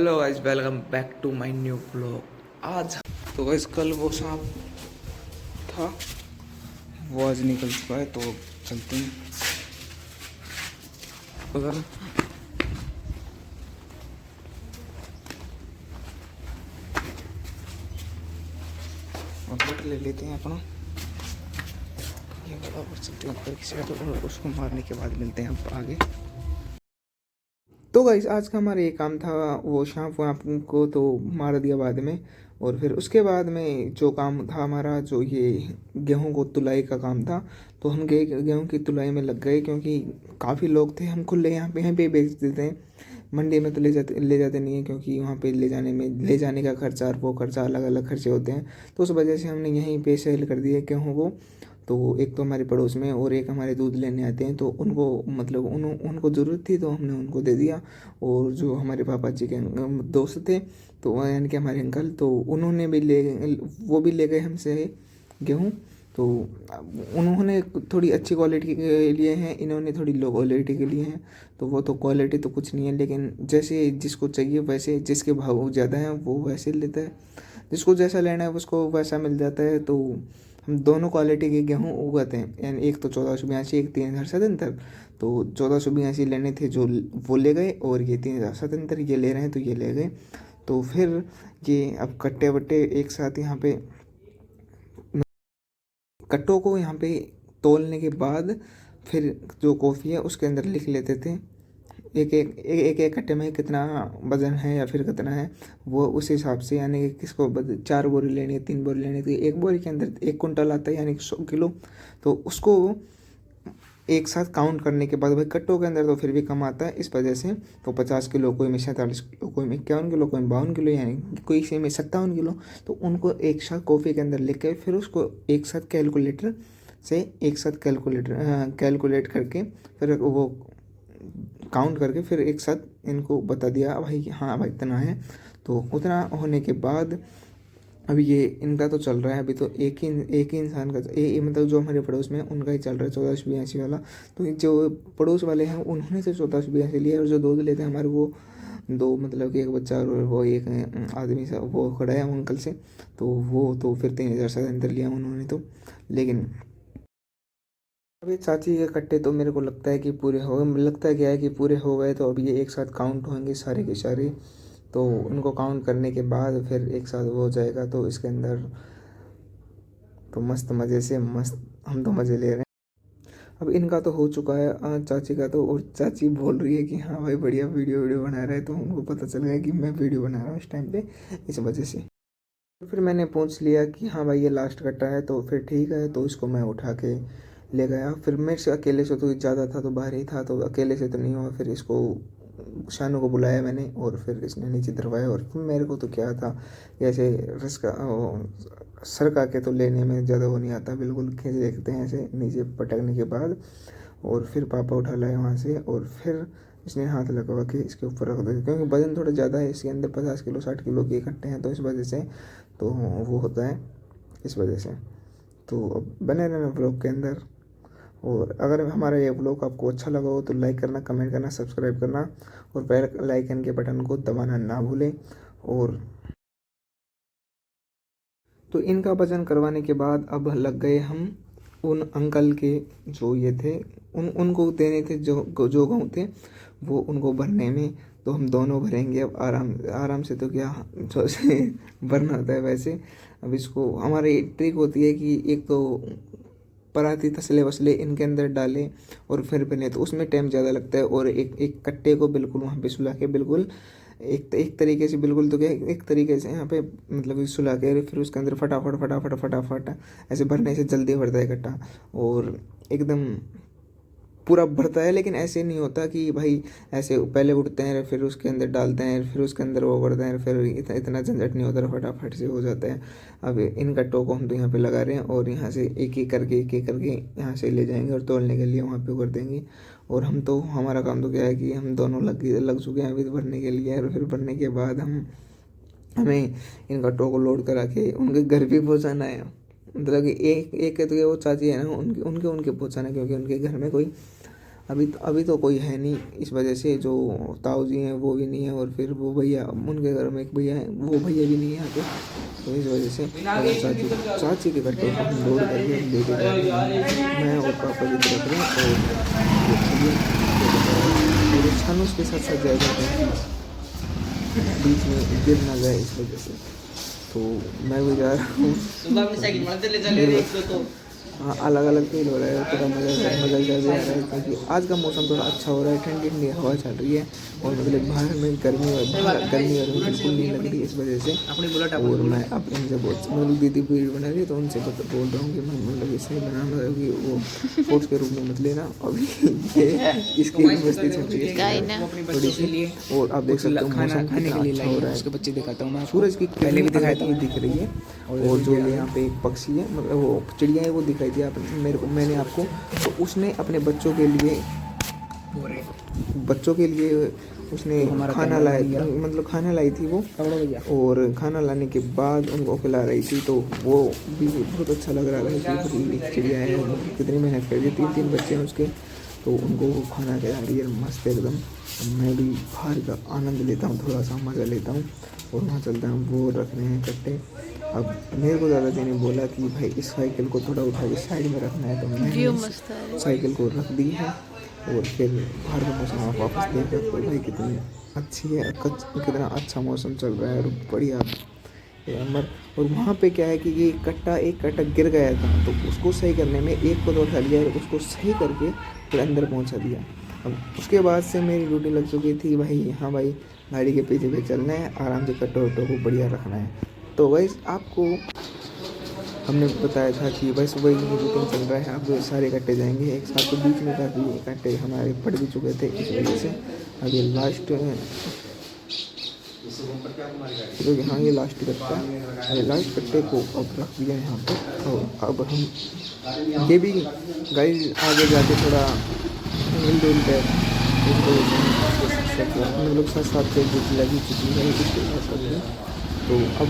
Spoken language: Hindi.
Hello guys, welcome back to my new blog. आज तो गाइस कल वो सांप था, वो आज निकल चुका है, तो चलते हैं उधर। ले लेते हैं अपना ये बराबर, चलते हैं ऊपर की साइड और उसको मारने के बाद मिलते हैं अब आगे। तो गाइस आज का हमारा ये काम था, वो सांप वाप को तो मार दिया बाद में, और फिर उसके बाद में जो काम था हमारा, जो ये गेहूं को तुलाई का काम था, तो हम गेहूं की तुलाई में लग गए, क्योंकि काफ़ी लोग थे। हम खुले यहाँ पे ही बेच देते हैं, मंडी में तो ले जाते नहीं है, क्योंकि वहाँ पे ले जाने का खर्चा और वो खर्चा, अलग अलग खर्चे होते हैं। तो उस वजह से हमने यहीं पे सेल कर दिया गेहूँ को। तो एक तो हमारे पड़ोस में और एक हमारे दूध लेने आते हैं, तो उनको मतलब उनको ज़रूरत थी, तो हमने उनको दे दिया। और जो हमारे पापा जी के दोस्त थे, तो यानी कि हमारे अंकल, तो उन्होंने भी वो भी ले गए हमसे गेहूँ। तो उन्होंने थोड़ी अच्छी क्वालिटी के लिए हैं, इन्होंने थोड़ी लो क्वालिटी के लिए हैं। तो वो तो क्वालिटी तो कुछ नहीं है, लेकिन जैसे जिसको चाहिए वैसे, जिसके भाव ज़्यादा हैं वो वैसे लेता है, जिसको जैसा लेना है उसको वैसा मिल जाता है। तो हम दोनों क्वालिटी के गेहूँ उगाते हैं, यानी एक तो 1482, एक 3077। तो 1482 लेने थे जो वो ले गए, और ये 3077 ये ले रहे हैं तो ये ले गए। तो फिर ये अब कट्टे वट्टे एक साथ यहाँ पे, कट्टों को यहाँ पे तोलने के बाद फिर जो कॉफ़ी है उसके अंदर लिख लेते थे, एक कट्टे में कितना वजन है या फिर कितना है, वो उस हिसाब से, यानी कि किसको 4 बोरी लेनी है, 3 बोरी लेनी है, तो एक बोरी के अंदर 1 कुंटल आता है, यानी कि 100 किलो। तो उसको एक साथ काउंट करने के बाद भाई कट्टों के अंदर तो फिर भी कम आता है, इस वजह से। तो 50 किलो, कोई में 47 किलो, कोई में 51 किलो, कोई में 52 किलो, यानी कोई से में 57 किलो। तो उनको एक साथ कॉफ़ी के अंदर लिख के फिर उसको एक साथ कैलकुलेटर से कैलकुलेट करके फिर वो काउंट करके फिर एक साथ इनको बता दिया भाई, हाँ भाई इतना है। तो उतना होने के बाद अभी ये इनका तो चल रहा है, अभी तो एक ही इंसान का, मतलब जो हमारे पड़ोस में है उनका ही चल रहा है 1482 वाला। तो जो पड़ोस वाले हैं उन्होंने तो 1482 लिया, और जो दूध लेते हैं हमारे, वो दो, मतलब कि एक बच्चा और वो एक आदमी सा वो खड़ा है अंकल से, तो वो तो फिर 3000 से अंदर लिया उन्होंने तो। लेकिन अभी चाची के कट्टे तो मेरे को लगता है कि पूरे हो गए, लगता है क्या है कि पूरे हो गए, तो अब ये एक साथ काउंट होंगे सारे के सारे। तो उनको काउंट करने के बाद फिर एक साथ वो हो जाएगा, तो इसके अंदर तो मस्त मज़े से मस्त हम तो मज़े ले रहे हैं। अब इनका तो हो चुका है, चाची का तो, और चाची बोल रही है कि हाँ भाई बढ़िया वीडियो वीडियो बना रहा है, तो उनको पता चल गया कि मैं वीडियो बना रहा हूँ इस टाइम पे, इस वजह से। तो फिर मैंने पूछ लिया कि हाँ भाई ये लास्ट कट्टा है, तो फिर ठीक है, तो इसको मैं उठा के ले गया। फिर मेरे से अकेले से तो ज़्यादा था, तो बाहर ही था, तो अकेले से तो नहीं हुआ। फिर इसको शानू को बुलाया मैंने, और फिर इसने नीचे दरवाया, और फिर मेरे को तो क्या था कि ऐसे रिस्क सरका के तो लेने में ज़्यादा वो नहीं आता, बिल्कुल खींच देखते हैं ऐसे नीचे पटकने के बाद। और फिर पापा उठा लाए वहाँ से, और फिर इसने हाथ लगा के इसके ऊपर रख दिया, क्योंकि वजन थोड़ा ज़्यादा है इसके अंदर, 50 किलो 60 किलो के इकट्ठे हैं, तो इस वजह से तो वो होता है, इस वजह से। तो अब बने रहना ब्लॉग के अंदर, और अगर हमारा ये ब्लॉग आपको अच्छा लगा हो तो लाइक करना, कमेंट करना, सब्सक्राइब करना, और बेल आइकन के बटन को दबाना ना भूलें। और तो इनका वजन करवाने के बाद अब लग गए हम उन अंकल के, जो ये थे, उनको देने थे, जो गाँव थे, वो उनको भरने में। तो हम दोनों भरेंगे अब आराम आराम से, तो क्या जो से भरना होता है वैसे। अब इसको हमारी ट्रिक होती है कि एक तो पराती तसले वसले इनके अंदर डालें और फिर बने, तो उसमें टाइम ज़्यादा लगता है। और एक एक कट्टे को बिल्कुल वहाँ पे सुला के, बिल्कुल एक तरीके से, बिल्कुल तो क्या, एक तरीके से यहाँ पे मतलब सुला के फिर उसके अंदर फटाफट फटाफट फटाफट ऐसे भरने से जल्दी भरता है कट्टा, और एकदम पूरा भरता है। लेकिन ऐसे नहीं होता कि भाई ऐसे पहले उठते हैं फिर उसके अंदर डालते हैं फिर उसके अंदर वो करते हैं, फिर इतना झंझट नहीं होता, फटाफट से हो जाता है। अब इन कट्टों को हम तो यहाँ पे लगा रहे हैं, और यहाँ से एक एक करके यहाँ से ले जाएंगे और तोलने के लिए वहाँ पे कर देंगे। और हम तो, हमारा काम तो क्या है कि हम दोनों लग चुके हैं अभी तो भरने के लिए, और फिर भरने के बाद हमें इन कट्टों को लोड करा के उनके घर भी पहुँचाना है। मतलब कि एक एक तो वो चाची है ना, उनके उनके उनके पहुँचाना है, क्योंकि उनके घर में कोई अभी तो कोई है नहीं, इस वजह से जो ताऊ जी हैं वो भी नहीं है, और फिर वो भैया उनके घर में एक भैया है, वो भैया भी नहीं है यहाँ पे, तो इस वजह से चाची के कट्टे को हम लोड करके हम लेके जा रहे हैं, मैं और पापा जी तरफ रहे और छानूस के साथ साथ जाएगा बीच में गिर ना जाए इस वजह से, तो मैं भी जा रहा हूँ। हाँ, अलग अलग फील हो रहा है, थोड़ा मज़ा भी आ रहा है, क्योंकि आज का मौसम थोड़ा अच्छा हो रहा है, ठंडी ठंडी हवा चल रही है, और मतलब बाहर में गर्मी और बिल्कुल नहीं लग रही इस वजह से। और मैं अब इनसे मतलब दीदी वीडियो बना रही है तो उनसे बोल रहा हूँ कि मैं मतलब इसे बनाना कि वो फोर्स के रूप में मत लेना, अभी ये इसकी मस्ती चल रही है थोड़ी सी। और आप देख सकते हो मौसम कितना अच्छा हो रहा है, उसके बच्चे दिखाता हूँ मैं, सूरज की पहले भी दिख रही है, और जो यहाँ पे एक पक्षी है मतलब वो चिड़िया है वो दिखाई दी आप मैंने आपको, तो उसने अपने बच्चों के लिए उसने खाना लाया, मतलब खाना लाई थी वो, और खाना लाने के बाद उनको खिला रही थी, तो वो भी बहुत अच्छा लग रहा है कि चिड़िया है, कितनी मेहनत कर दी, 3 बच्चे हैं उसके, तो उनको वो खाना खिला रही है मस्त एकदम। मैं भी बाहर का आनंद लेता हूँ, थोड़ा सा मज़ा लेता हूँ, और वहाँ चलता हूँ, वो रख रहे हैं कट्टे। अब मेरे को ज़्यादा ने बोला कि भाई इस साइकिल को थोड़ा उठा के साइड में रखना है, तो मैंने साइकिल को रख दी है, और फिर बाहर का मौसम आप वापस देख सकते हो भाई कितनी अच्छी है, कितना अच्छा मौसम चल रहा है और बढ़िया नंबर। और वहाँ पे क्या है कि ये एक कट्टा गिर गया था, तो उसको सही करने में एक को तो उठा लिया और उसको सही करके फिर अंदर पहुँचा दिया। अब उसके बाद से मेरी ड्यूटी लग चुकी थी भाई, हाँ भाई गाड़ी के पीछे चलना है, आराम से कट्टो वट्टो को बढ़िया रखना है। तो वही आपको हमने बताया था कि बस वही रूटीन चल रहा है, आप सारे कट्टे जाएंगे एक साथ, तो बीच में काफ़ी कट्टे हमारे पड़ भी चुके थे, इस वजह से अभी लास्ट क्योंकि हाँ ये लास्ट कट्टा है, लास्ट कट्टे को अब रख दिया यहाँ पर। और अब हम ये भी गाइस आगे जाके थोड़ा हिल डुल है, हम लोग साथ साथ लगी चुकी है इसके साथ, तो अब